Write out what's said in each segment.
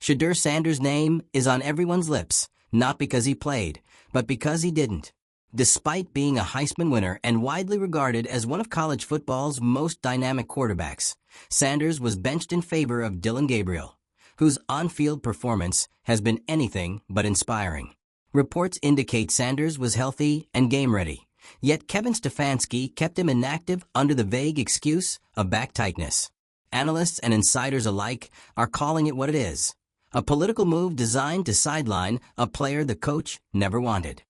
Shedeur Sanders' name is on everyone's lips, not because he played, but because he didn't. Despite being a Heisman winner and widely regarded as one of college football's most dynamic quarterbacks, Sanders was benched in favor of Dillon Gabriel, whose on-field performance has been anything but inspiring. Reports indicate Sanders was healthy and game-ready, yet Kevin Stefanski kept him inactive under the vague excuse of back tightness. Analysts and insiders alike are calling it what it is: a political move designed to sideline a player the coach never wanted.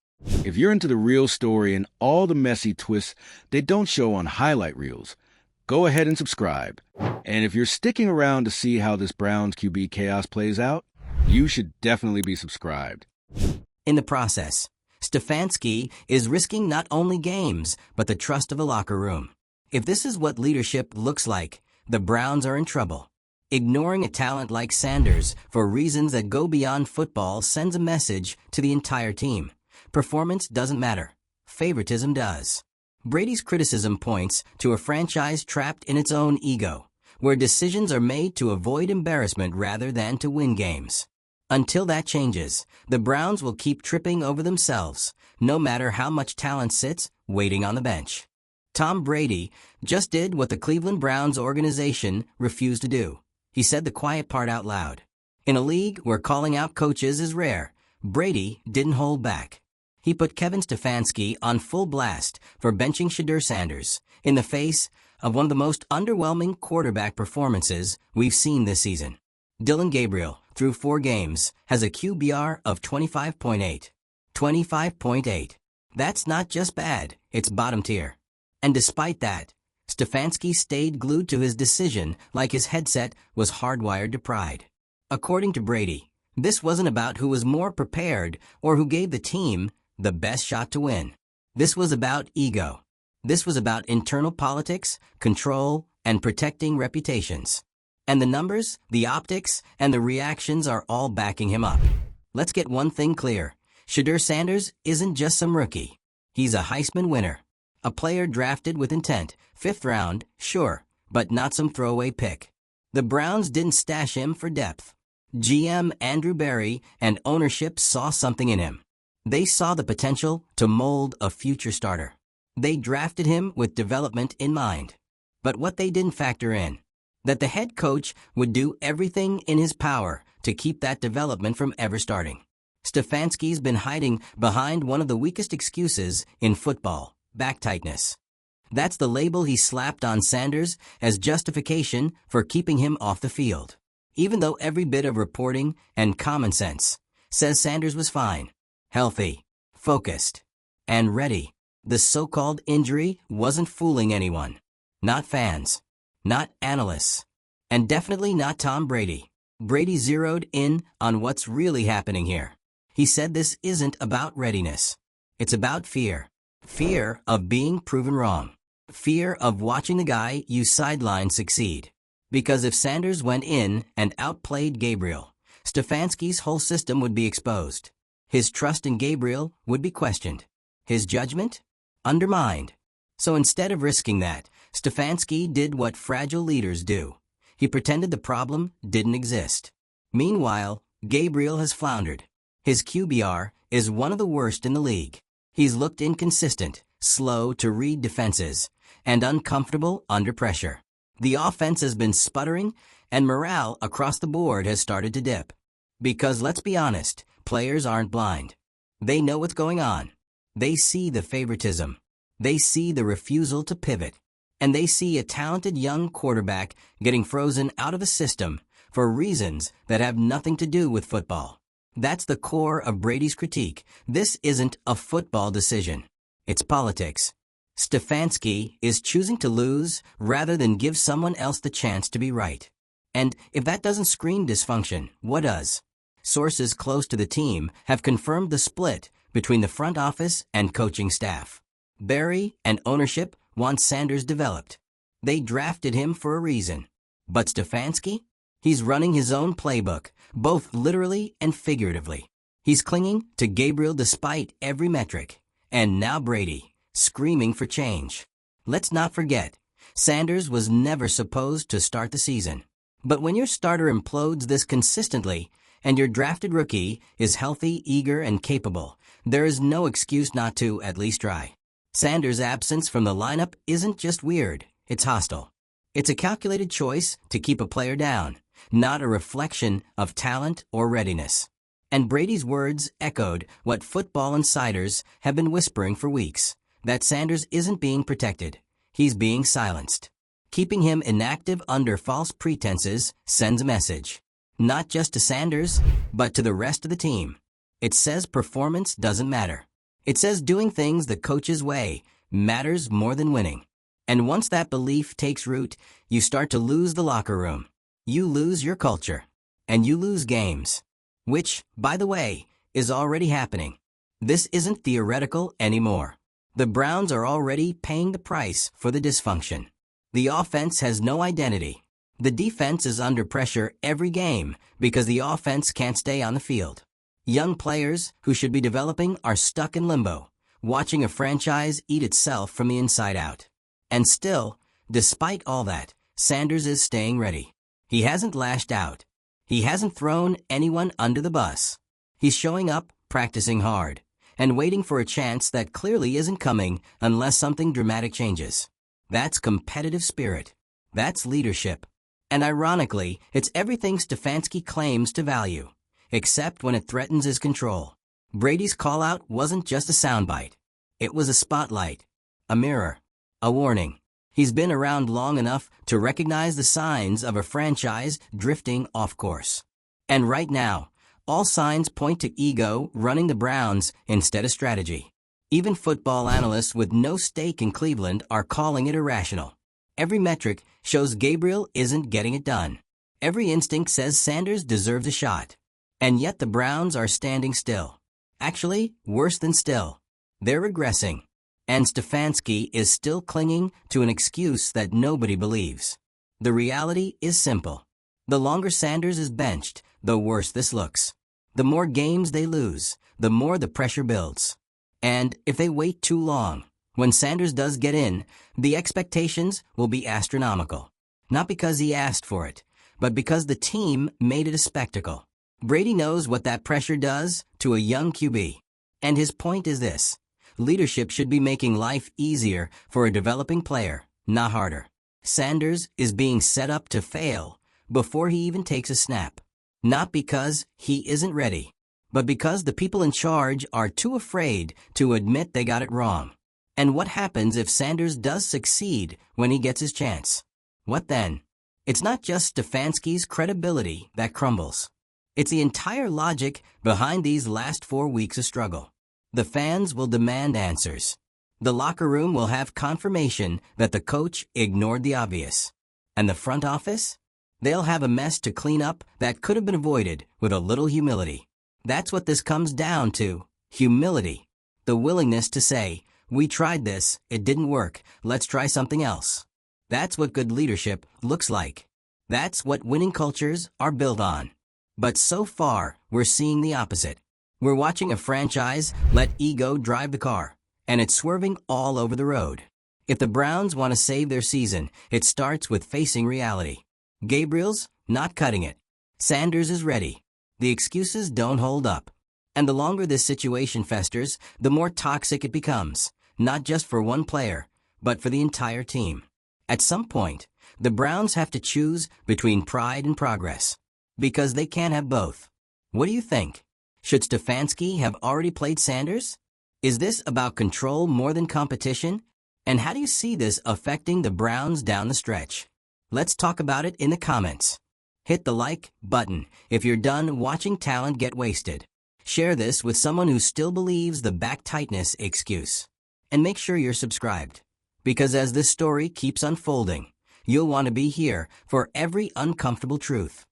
If you're into the real story and all the messy twists they don't show on highlight reels, go ahead and subscribe. And if you're sticking around to see how this Browns QB chaos plays out, you should definitely be subscribed. In the process, Stefanski is risking not only games, but the trust of a locker room. If this is what leadership looks like, the Browns are in trouble. Ignoring a talent like Sanders for reasons that go beyond football sends a message to the entire team. Performance doesn't matter. Favoritism does. Brady's criticism points to a franchise trapped in its own ego, where decisions are made to avoid embarrassment rather than to win games. Until that changes, the Browns will keep tripping over themselves, no matter how much talent sits waiting on the bench. Tom Brady just did what the Cleveland Browns organization refused to do. He said the quiet part out loud. In a league where calling out coaches is rare, Brady didn't hold back. He put Kevin Stefanski on full blast for benching Shedeur Sanders in the face of one of the most underwhelming quarterback performances we've seen this season. Dillon Gabriel, through 4 games, has a QBR of 25.8. 25.8. That's not just bad, it's bottom tier. And despite that, Stefanski stayed glued to his decision like his headset was hardwired to pride. According to Brady, this wasn't about who was more prepared or who gave the team the best shot to win. This was about ego. This was about internal politics, control, and protecting reputations. And the numbers, the optics, and the reactions are all backing him up. Let's get one thing clear. Shedeur Sanders isn't just some rookie. He's a Heisman winner. A player drafted with intent, 5th round, sure, but not some throwaway pick. The Browns didn't stash him for depth. GM Andrew Berry and ownership saw something in him. They saw the potential to mold a future starter. They drafted him with development in mind. But what they didn't factor in, that the head coach would do everything in his power to keep that development from ever starting. Stefanski's been hiding behind one of the weakest excuses in football: back tightness. That's the label he slapped on Sanders as justification for keeping him off the field. Even though every bit of reporting and common sense says Sanders was fine, healthy, focused, and ready, the so-called injury wasn't fooling anyone. Not fans, not analysts, and definitely not Tom Brady. Brady zeroed in on what's really happening here. He said this isn't about readiness. It's about fear. Fear of being proven wrong. Fear of watching the guy you sideline succeed. Because if Sanders went in and outplayed Gabriel, Stefanski's whole system would be exposed. His trust in Gabriel would be questioned. His judgment? Undermined. So instead of risking that, Stefanski did what fragile leaders do. He pretended the problem didn't exist. Meanwhile, Gabriel has floundered. His QBR is one of the worst in the league. He's looked inconsistent, slow to read defenses, and uncomfortable under pressure. The offense has been sputtering, and morale across the board has started to dip. Because let's be honest, players aren't blind. They know what's going on. They see the favoritism. They see the refusal to pivot. And they see a talented young quarterback getting frozen out of the system for reasons that have nothing to do with football. That's the core of Brady's critique. This isn't a football decision. It's politics. Stefanski is choosing to lose rather than give someone else the chance to be right. And if that doesn't scream dysfunction, what does? Sources close to the team have confirmed the split between the front office and coaching staff. Berry and ownership want Sanders developed. They drafted him for a reason. But Stefanski? He's running his own playbook, both literally and figuratively. He's clinging to Gabriel despite every metric. And now Brady, screaming for change. Let's not forget, Sanders was never supposed to start the season. But when your starter implodes this consistently, and your drafted rookie is healthy, eager, and capable, there is no excuse not to at least try. Sanders' absence from the lineup isn't just weird, it's hostile. It's a calculated choice to keep a player down, not a reflection of talent or readiness. And Brady's words echoed what football insiders have been whispering for weeks, that Sanders isn't being protected, he's being silenced. Keeping him inactive under false pretenses sends a message, not just to Sanders, but to the rest of the team. It says performance doesn't matter. It says doing things the coach's way matters more than winning. And once that belief takes root, you start to lose the locker room. You lose your culture. And you lose games. Which, by the way, is already happening. This isn't theoretical anymore. The Browns are already paying the price for the dysfunction. The offense has no identity. The defense is under pressure every game because the offense can't stay on the field. Young players who should be developing are stuck in limbo, watching a franchise eat itself from the inside out. And still, despite all that, Sanders is staying ready. He hasn't lashed out. He hasn't thrown anyone under the bus. He's showing up, practicing hard, and waiting for a chance that clearly isn't coming unless something dramatic changes. That's competitive spirit. That's leadership. And ironically, it's everything Stefanski claims to value, except when it threatens his control. Brady's call-out wasn't just a soundbite. It was a spotlight, a mirror, a warning. He's been around long enough to recognize the signs of a franchise drifting off course. And right now, all signs point to ego running the Browns instead of strategy. Even football analysts with no stake in Cleveland are calling it irrational. Every metric shows Gabriel isn't getting it done. Every instinct says Sanders deserves a shot. And yet the Browns are standing still. Actually, worse than still. They're regressing. And Stefanski is still clinging to an excuse that nobody believes. The reality is simple. The longer Sanders is benched, the worse this looks. The more games they lose, the more the pressure builds. And if they wait too long, when Sanders does get in, the expectations will be astronomical. Not because he asked for it, but because the team made it a spectacle. Brady knows what that pressure does to a young QB. And his point is this: leadership should be making life easier for a developing player, not harder. Sanders is being set up to fail before he even takes a snap. Not because he isn't ready, but because the people in charge are too afraid to admit they got it wrong. And what happens if Sanders does succeed when he gets his chance? What then? It's not just Stefanski's credibility that crumbles. It's the entire logic behind these last 4 weeks of struggle. The fans will demand answers. The locker room will have confirmation that the coach ignored the obvious. And the front office? They'll have a mess to clean up that could have been avoided with a little humility. That's what this comes down to, humility. The willingness to say, we tried this, it didn't work, let's try something else. That's what good leadership looks like. That's what winning cultures are built on. But so far, we're seeing the opposite. We're watching a franchise let ego drive the car, and it's swerving all over the road. If the Browns want to save their season, it starts with facing reality. Gabriel's not cutting it. Sanders is ready. The excuses don't hold up. And the longer this situation festers, the more toxic it becomes, not just for one player, but for the entire team. At some point, the Browns have to choose between pride and progress, because they can't have both. What do you think? Should Stefanski have already played Sanders? Is this about control more than competition? And how do you see this affecting the Browns down the stretch? Let's talk about it in the comments. Hit the like button if you're done watching talent get wasted. Share this with someone who still believes the back tightness excuse. And make sure you're subscribed, because as this story keeps unfolding, you'll want to be here for every uncomfortable truth.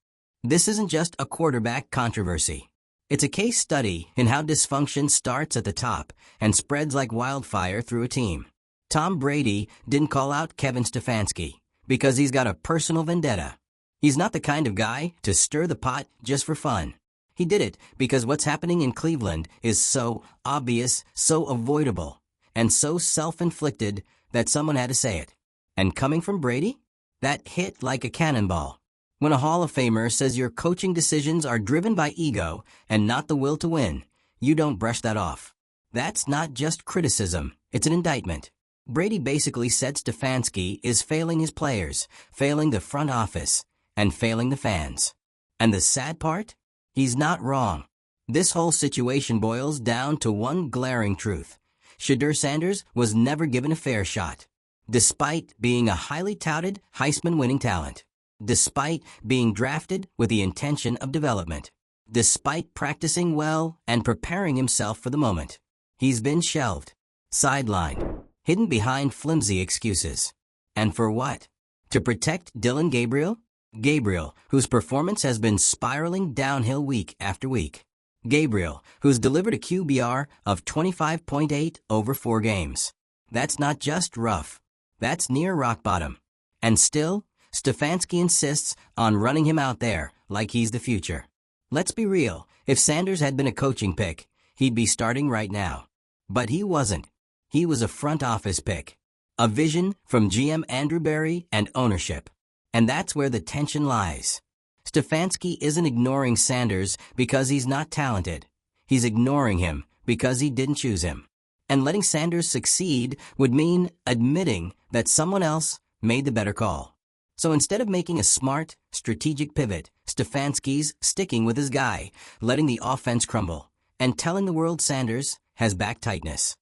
This isn't just a quarterback controversy. It's a case study in how dysfunction starts at the top and spreads like wildfire through a team. Tom Brady didn't call out Kevin Stefanski because he's got a personal vendetta. He's not the kind of guy to stir the pot just for fun. He did it because what's happening in Cleveland is so obvious, so avoidable, and so self-inflicted that someone had to say it. And coming from Brady, that hit like a cannonball. When a Hall of Famer says your coaching decisions are driven by ego and not the will to win, you don't brush that off. That's not just criticism, it's an indictment. Brady basically said Stefanski is failing his players, failing the front office, and failing the fans. And the sad part? He's not wrong. This whole situation boils down to one glaring truth. Shedeur Sanders was never given a fair shot. Despite being a highly touted Heisman-winning talent. Despite being drafted with the intention of development. Despite practicing well and preparing himself for the moment. He's been shelved, sidelined, hidden behind flimsy excuses. And for what? To protect Dillon Gabriel? Gabriel, whose performance has been spiraling downhill week after week. Gabriel, who's delivered a QBR of 25.8 over 4 games. That's not just rough. That's near rock bottom. And still, Stefanski insists on running him out there like he's the future. Let's be real, if Sanders had been a coaching pick, he'd be starting right now. But he wasn't. He was a front office pick. A vision from GM Andrew Berry and ownership. And that's where the tension lies. Stefanski isn't ignoring Sanders because he's not talented. He's ignoring him because he didn't choose him. And letting Sanders succeed would mean admitting that someone else made the better call. So instead of making a smart, strategic pivot, Stefanski's sticking with his guy, letting the offense crumble, and telling the world Sanders has back tightness.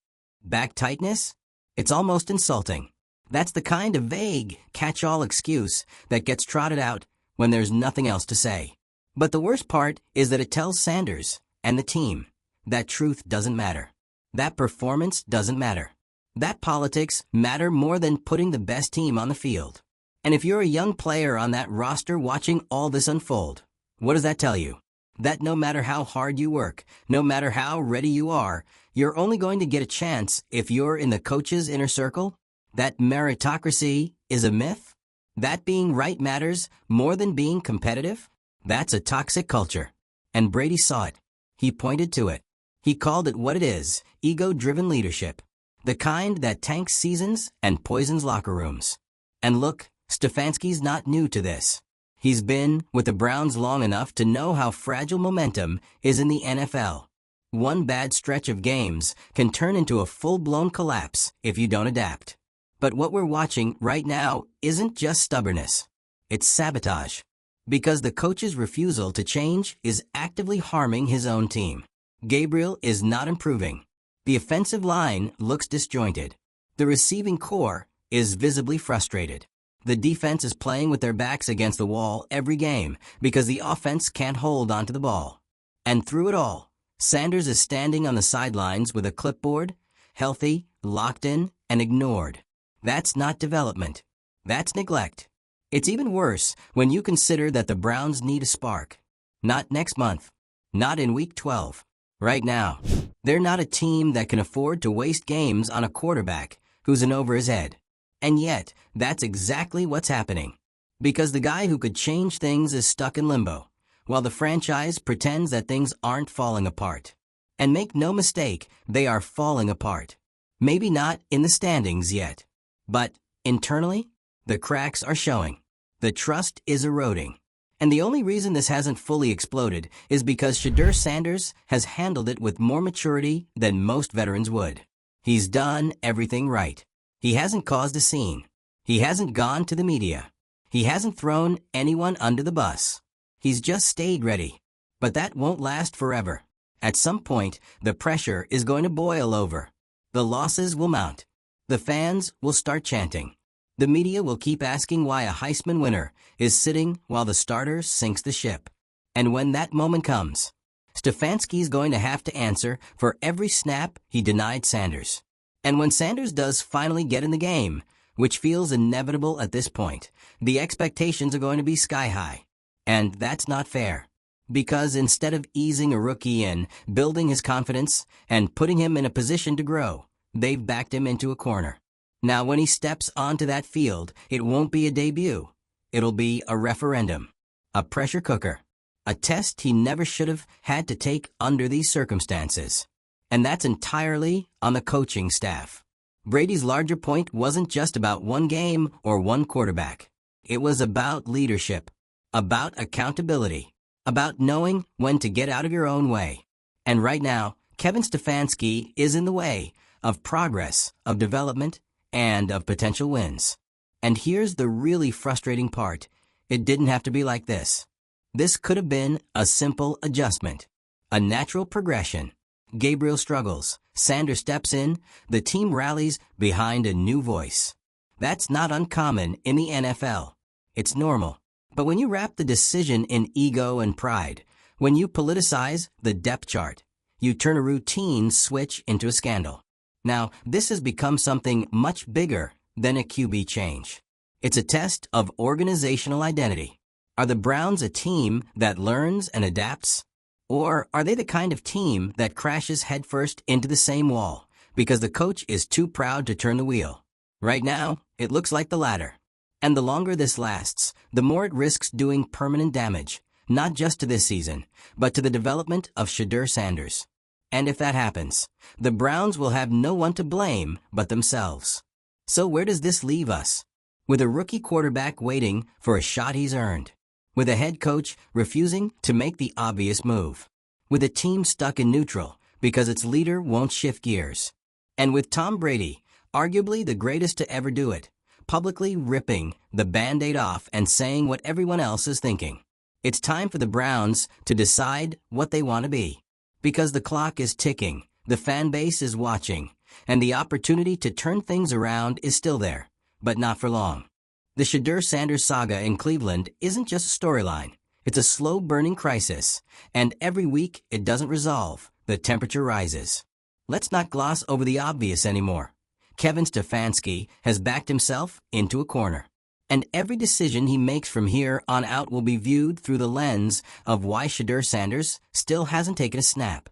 Back tightness? It's almost insulting. That's the kind of vague, catch-all excuse that gets trotted out when there's nothing else to say. But the worst part is that it tells Sanders and the team that truth doesn't matter. That performance doesn't matter. That politics matter more than putting the best team on the field. And if you're a young player on that roster watching all this unfold, what does that tell you? That no matter how hard you work, no matter how ready you are, you're only going to get a chance if you're in the coach's inner circle? That meritocracy is a myth? That being right matters more than being competitive? That's a toxic culture. And Brady saw it. He pointed to it. He called it what it is, ego-driven leadership. The kind that tanks seasons and poisons locker rooms. And look, Stefanski's not new to this. He's been with the Browns long enough to know how fragile momentum is in the NFL. One bad stretch of games can turn into a full-blown collapse if you don't adapt. But what we're watching right now isn't just stubbornness. It's sabotage. Because the coach's refusal to change is actively harming his own team. Gabriel is not improving. The offensive line looks disjointed. The receiving core is visibly frustrated. The defense is playing with their backs against the wall every game because the offense can't hold onto the ball. And through it all, Sanders is standing on the sidelines with a clipboard, healthy, locked in, and ignored. That's not development. That's neglect. It's even worse when you consider that the Browns need a spark. Not next month. Not in Week 12. Right now. They're not a team that can afford to waste games on a quarterback who's in over his head. And yet, that's exactly what's happening. Because the guy who could change things is stuck in limbo, while the franchise pretends that things aren't falling apart. And make no mistake, they are falling apart. Maybe not in the standings yet. But, internally, the cracks are showing. The trust is eroding. And the only reason this hasn't fully exploded is because Shedeur Sanders has handled it with more maturity than most veterans would. He's done everything right. He hasn't caused a scene. He hasn't gone to the media. He hasn't thrown anyone under the bus. He's just stayed ready. But that won't last forever. At some point, the pressure is going to boil over. The losses will mount. The fans will start chanting. The media will keep asking why a Heisman winner is sitting while the starter sinks the ship. And when that moment comes, Stefanski's going to have to answer for every snap he denied Sanders. And when Sanders does finally get in the game, which feels inevitable at this point, the expectations are going to be sky high. And that's not fair. Because instead of easing a rookie in, building his confidence, and putting him in a position to grow, they've backed him into a corner. Now when he steps onto that field, it won't be a debut. It'll be a referendum. A pressure cooker. A test he never should have had to take under these circumstances. And that's entirely on the coaching staff. Brady's larger point wasn't just about one game or one quarterback. It was about leadership. about accountability, about knowing when to get out of your own way. And right now, Kevin Stefanski is in the way of progress, of development, and of potential wins. And here's the really frustrating part. It didn't have to be like this. This could have been a simple adjustment, a natural progression. Gabriel struggles, Sanders steps in, the team rallies behind a new voice. That's not uncommon in the NFL. It's normal. But when you wrap the decision in ego and pride, when you politicize the depth chart, you turn a routine switch into a scandal. Now, this has become something much bigger than a QB change. It's a test of organizational identity. Are the Browns a team that learns and adapts? Or are they the kind of team that crashes headfirst into the same wall because the coach is too proud to turn the wheel? Right now, it looks like the latter. And the longer this lasts, the more it risks doing permanent damage, not just to this season, but to the development of Shedeur Sanders. And if that happens, the Browns will have no one to blame but themselves. So where does this leave us? With a rookie quarterback waiting for a shot he's earned. With a head coach refusing to make the obvious move. With a team stuck in neutral because its leader won't shift gears. And with Tom Brady, arguably the greatest to ever do it, publicly ripping the Band-Aid off and saying what everyone else is thinking. It's time for the Browns to decide what they want to be. Because the clock is ticking, the fan base is watching, and the opportunity to turn things around is still there, but not for long. The Shedeur Sanders saga in Cleveland isn't just a storyline. It's a slow-burning crisis, and every week it doesn't resolve, the temperature rises. Let's not gloss over the obvious anymore. Kevin Stefanski has backed himself into a corner. And every decision he makes from here on out will be viewed through the lens of why Shedeur Sanders still hasn't taken a snap.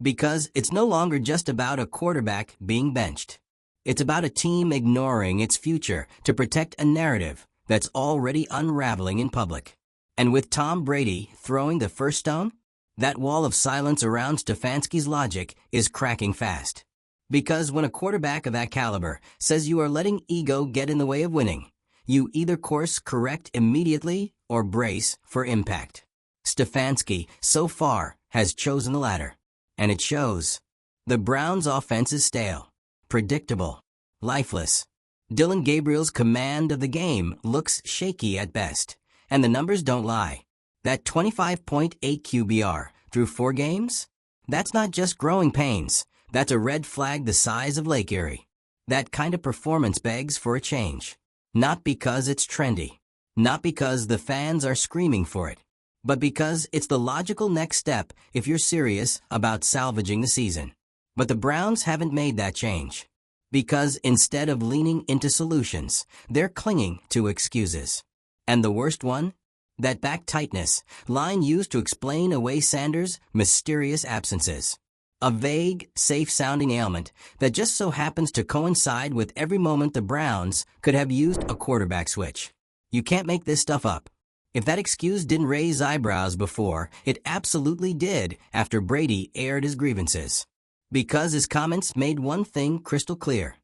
Because it's no longer just about a quarterback being benched. It's about a team ignoring its future to protect a narrative that's already unraveling in public. And with Tom Brady throwing the first stone, that wall of silence around Stefanski's logic is cracking fast. Because when a quarterback of that caliber says you are letting ego get in the way of winning, you either course correct immediately or brace for impact. Stefanski, so far, has chosen the latter. And it shows. The Browns' offense is stale, predictable, lifeless. Dillon Gabriel's command of the game looks shaky at best. And the numbers don't lie. That 25.8 QBR through 4 games? That's not just growing pains. That's a red flag the size of Lake Erie. That kind of performance begs for a change. Not because it's trendy. Not because the fans are screaming for it. But because it's the logical next step if you're serious about salvaging the season. But the Browns haven't made that change. Because instead of leaning into solutions, they're clinging to excuses. And the worst one? That back tightness line used to explain away Sanders' mysterious absences. A vague, safe-sounding ailment that just so happens to coincide with every moment the Browns could have used a quarterback switch. You can't make this stuff up. If that excuse didn't raise eyebrows before, it absolutely did after Brady aired his grievances. Because his comments made one thing crystal clear.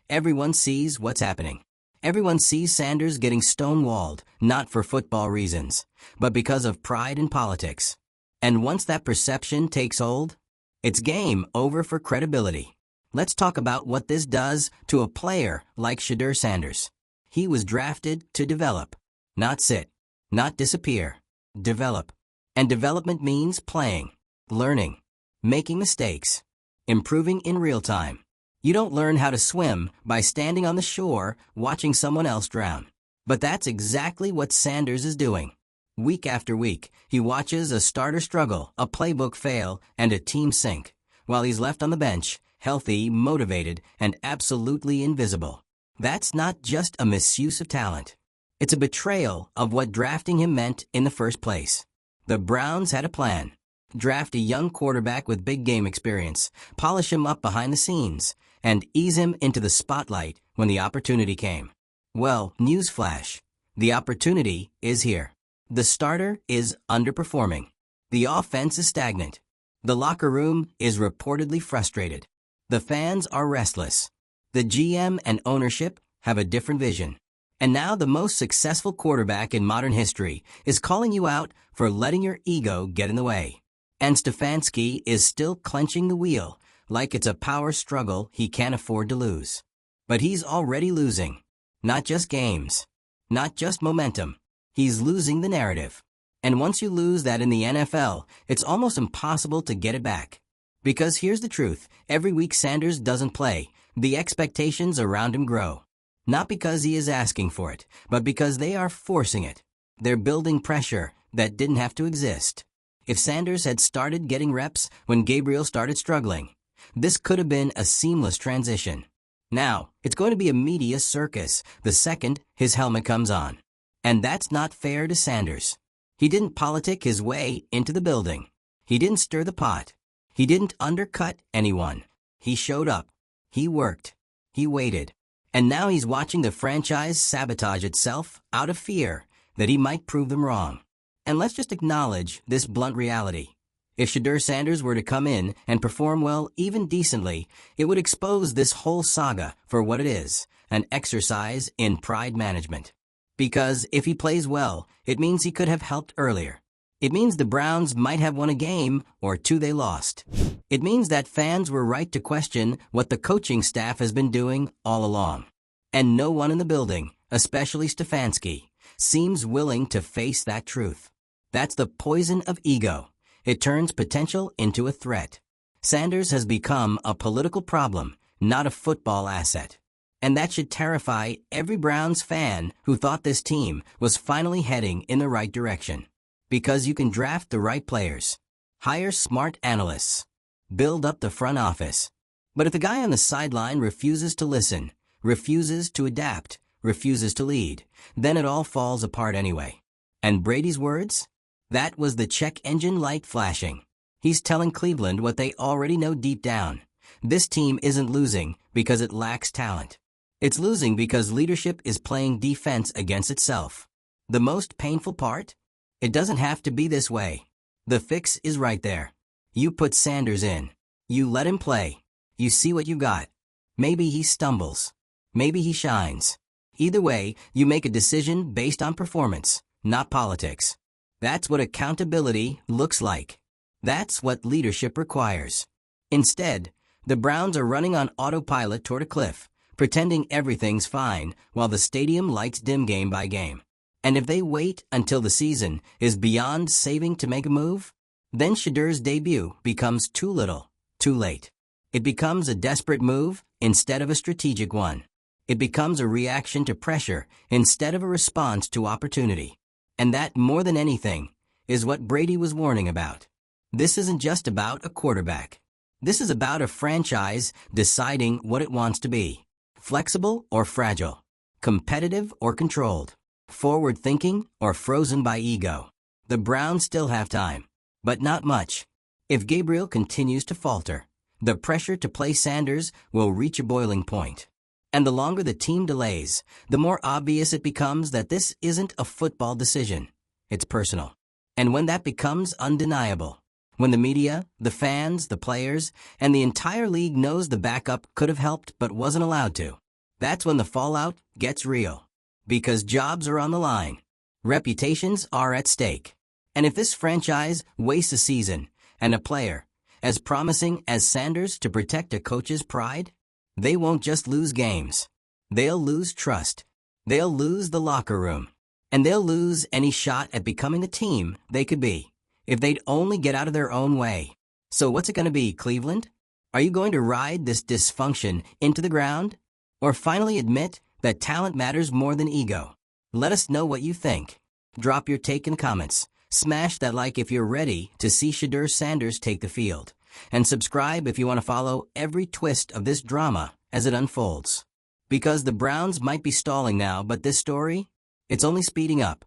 Everyone sees what's happening. Everyone sees Sanders getting stonewalled, not for football reasons, but because of pride in politics. And once that perception takes hold, it's game over for credibility. Let's talk about what this does to a player like Shedeur Sanders. He was drafted to develop, not sit, not disappear, develop. And development means playing, learning, making mistakes, improving in real time. You don't learn how to swim by standing on the shore watching someone else drown. But that's exactly what Sanders is doing. Week after week, he watches a starter struggle, a playbook fail, and a team sink, while he's left on the bench, healthy, motivated, and absolutely invisible. That's not just a misuse of talent. It's a betrayal of what drafting him meant in the first place. The Browns had a plan. Draft a young quarterback with big game experience, polish him up behind the scenes, and ease him into the spotlight when the opportunity came. Well, newsflash. The opportunity is here. The starter is underperforming. The offense is stagnant. The locker room is reportedly frustrated. The fans are restless. The GM and ownership have a different vision. And now the most successful quarterback in modern history is calling you out for letting your ego get in the way. And Stefanski is still clenching the wheel like it's a power struggle he can't afford to lose. But he's already losing. Not just games. Not just momentum. He's losing the narrative. And once you lose that in the NFL, it's almost impossible to get it back. Because here's the truth, every week Sanders doesn't play, the expectations around him grow. Not because he is asking for it, but because they are forcing it. They're building pressure that didn't have to exist. If Sanders had started getting reps when Gabriel started struggling, this could have been a seamless transition. Now, it's going to be a media circus the second his helmet comes on. And that's not fair to Sanders. He didn't politic his way into the building. He didn't stir the pot. He didn't undercut anyone. He showed up. He worked. He waited. And now he's watching the franchise sabotage itself out of fear that he might prove them wrong. And let's just acknowledge this blunt reality. If Shedeur Sanders were to come in and perform well, even decently, it would expose this whole saga for what it is, an exercise in pride management. Because if he plays well, it means he could have helped earlier. It means the Browns might have won a game or two they lost. It means that fans were right to question what the coaching staff has been doing all along. And no one in the building, especially Stefanski, seems willing to face that truth. That's the poison of ego. It turns potential into a threat. Sanders has become a political problem, not a football asset. And that should terrify every Browns fan who thought this team was finally heading in the right direction. Because you can draft the right players, hire smart analysts, build up the front office. But if the guy on the sideline refuses to listen, refuses to adapt, refuses to lead, then it all falls apart anyway. And Brady's words? That was the check engine light flashing. He's telling Cleveland what they already know deep down. This team isn't losing because it lacks talent. It's losing because leadership is playing defense against itself. The most painful part? It doesn't have to be this way. The fix is right there. You put Sanders in. You let him play. You see what you got. Maybe he stumbles. Maybe he shines. Either way, you make a decision based on performance, not politics. That's what accountability looks like. That's what leadership requires. Instead, the Browns are running on autopilot toward a cliff, pretending everything's fine while the stadium lights dim game by game. And if they wait until the season is beyond saving to make a move, then Shedeur's debut becomes too little, too late. It becomes a desperate move instead of a strategic one. It becomes a reaction to pressure instead of a response to opportunity. And that, more than anything, is what Brady was warning about. This isn't just about a quarterback. This is about a franchise deciding what it wants to be. Flexible or fragile. Competitive or controlled. Forward-thinking or frozen by ego. The Browns still have time, but not much. If Gabriel continues to falter, the pressure to play Sanders will reach a boiling point. And the longer the team delays, the more obvious it becomes that this isn't a football decision. It's personal. And when that becomes undeniable, when the media, the fans, the players, and the entire league knows the backup could have helped but wasn't allowed to, that's when the fallout gets real. Because jobs are on the line. Reputations are at stake. And if this franchise wastes a season and a player as promising as Sanders to protect a coach's pride, they won't just lose games. They'll lose trust. They'll lose the locker room. And they'll lose any shot at becoming the team they could be if they'd only get out of their own way. So what's it going to be, Cleveland? Are you going to ride this dysfunction into the ground? Or finally admit that talent matters more than ego? Let us know what you think. Drop your take in the comments. Smash that like if you're ready to see Shedeur Sanders take the field. And subscribe if you want to follow every twist of this drama as it unfolds. Because the Browns might be stalling now, but this story, it's only speeding up.